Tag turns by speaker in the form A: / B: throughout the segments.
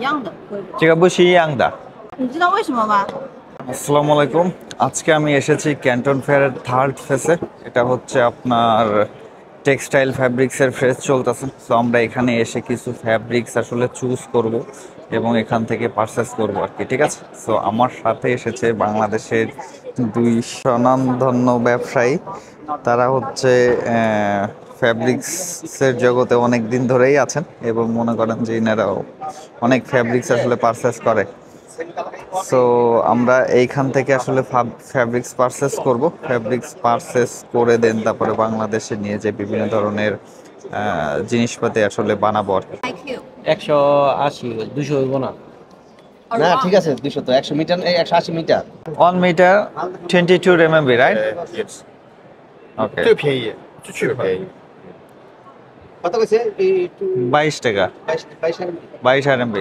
A: 样的规格。
B: 这个不是一样的。
A: 你知道为什么吗？
B: আসসালামু আলাইকুম। আজকে আমি এসেছি ক্যান্টন ফেয়ারের থার্ড ফেসে। এটা হচ্ছে আপনার টেক্সটাইল ফ্যাব্রিক্সের ফেস চলতেছে। সো আমরা এখানে এসে কিছু ফ্যাব্রিক্স আসলে চুজ করব এবং এখান থেকে পারচেস করব আর কি, ঠিক আছে। সো আমার সাথে এসেছে বাংলাদেশের দুই স্বনামধন্য ব্যবসায়ী। তারা হচ্ছে ফ্যাব্রিক্সের জগতে অনেক দিন ধরেই আছেন এবং মনে করেন যে ইনারাও অনেক ফ্যাব্রিক্স আসলে পারচেস করে। সো আমরা এইখান থেকে আসলে ফ্যাব্রিক্স পারচেস করব। ফ্যাব্রিক্স পারচেস করে দেন তারপরে বাংলাদেশে নিয়ে যে বিভিন্ন ধরনের জিনিসপাতি আসলে বানাবো আর কি।
C: 180 200 হইব না না ঠিক আছে 200 তো 100 metre 180 metre
B: 1 metre 22 RMB, right?
D: Yes.
B: Okay.
D: 这个便宜，这个便宜。
C: কত কইছে
B: 22 টাকা, 22 RMB.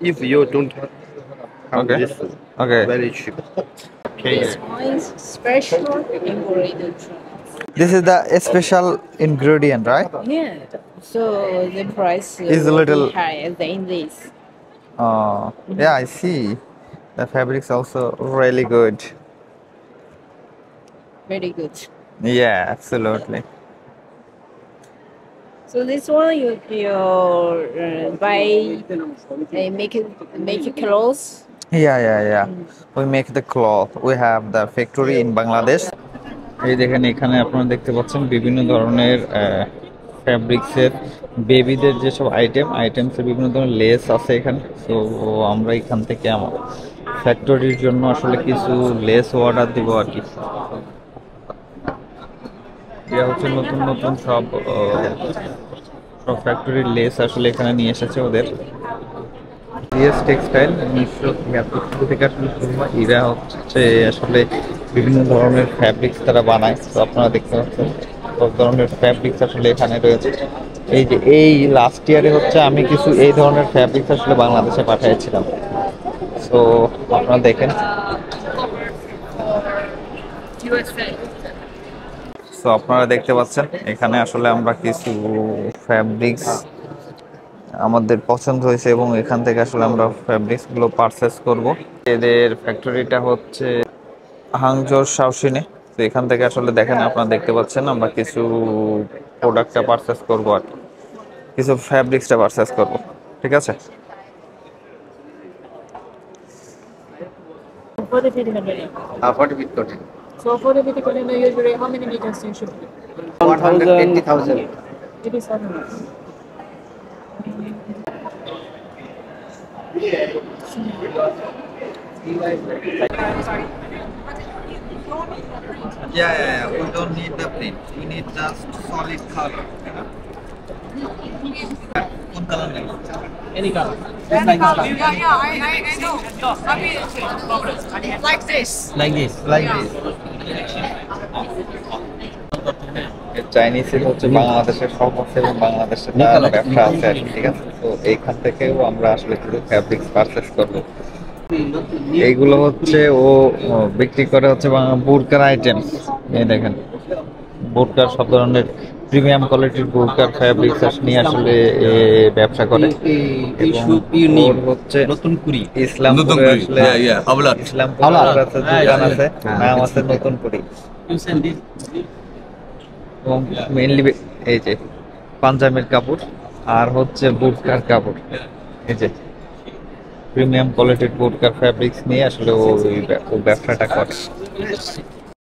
D: If you don't have
B: Okay.
D: this,
B: Okay.
D: very cheap. 便宜。
A: This one is special embroidered trends.
B: This is the special ingredient, right?
A: Yeah. So the price
B: Is a
A: will
B: little-
A: be higher than this.
B: Yeah, I see. The fabric's also really good.
A: Very good.
B: Yeah, absolutely.
A: So this one you buy make clothes.
B: Yeah. We make the cloth. We have the factory in Bangladesh. এই দেখেন এখানে আপনারা দেখতে পাচ্ছেন বিভিন্ন ধরনের ফ্যাব্রিক্সের বেবিদের যেসব আইটেমসের বিভিন্ন ধরনের লেস আছে এখানে। তো আমরা এখান থেকে আমার ফ্যাক্টরির জন্য আসলে কিছু লেস অর্ডার দিব আর কি। এটা হচ্ছে নতুন নতুন সব ফ্যাক্টরির লেস আসলে এখানে নিয়ে এসেছে ওদের। ইয়েস টেক্সটাইল 1973 থেকে আসলে শুরু হয়। এরা হচ্ছে আসলে বিভিন্ন ধরনের ফ্যাব্রিক্স তারা বানায়। তো আপনারা দেখতে পাচ্ছেন সব ধরনের ফ্যাব্রিক্স আসলে এখানে রয়েছে। এই যে এই লাস্ট ইয়ারে হচ্ছে আমি কিছু এই ধরনের ফ্যাব্রিক্স আসলে বাংলাদেশে পাঠিয়েছিলাম। সো আপনারা দেখেন। সো আপনারা দেখতে পাচ্ছেন এখানে আসলে আমরা কিছু ফ্যাব্রিক্স আমাদের পছন্দ হয়েছে এবং এখান থেকে আসলে আমরা ফ্যাব্রিক্স গুলো পারচেস করব। এদের ফ্যাক্টরিটা হচ্ছে হাংজোর শাওসিনে। তো এখান থেকে আসলে দেখেন আপনারা দেখতে পাচ্ছেন আমরা কিছু প্রোডাক্টটা পারচেস করব আর কিছু ফ্যাব্রিক্সটা পারচেস করব, ঠিক আছে।
A: 40 feet container.
C: 40 ফিট কত
A: So 40 feet container usually how many meters you should be?
C: 180000
A: It is 7 meters.
B: Yeah. We don't need the print. We need just solid color. কোন কালার নেই?
C: any color
E: Yeah, I know. I mean, like this.
C: like this
B: Like this. চাইনিজের হচ্ছে বাংলাদেশের সব আছে এবং বাংলাদেশের তার ব্যবসা আছে আর কি, ঠিক আছে। তো এইখান থেকেও আমরা আসলে কিছু ফ্যাব্রিক্স পারচেস করব। এইগুলো হচ্ছে ও বিক্রি করে হচ্ছে বুরকার আইটেমস। এই দেখেন বুরকার সব ধরনের প্রিমিয়াম কোয়ালিটির বুরকার ফ্যাব্রিক্স নিয়ে আসলে ব্যবসা করে। এবং হচ্ছে
C: নতুন কুড়ি
B: ইসলামপুরে আসলে ইসলামপুর আছে, দোকান আছে, নাম আছে নতুন কুড়ি। এবং মেইনলি এই যে পাঞ্জাবের কাপড় আর হচ্ছে বুরকার কাপড়। এই যে প্রিমিয়াম কোয়ালিটির বুরকার ফ্যাব্রিক্স নিয়ে আসলে ও ব্যবসাটা করে।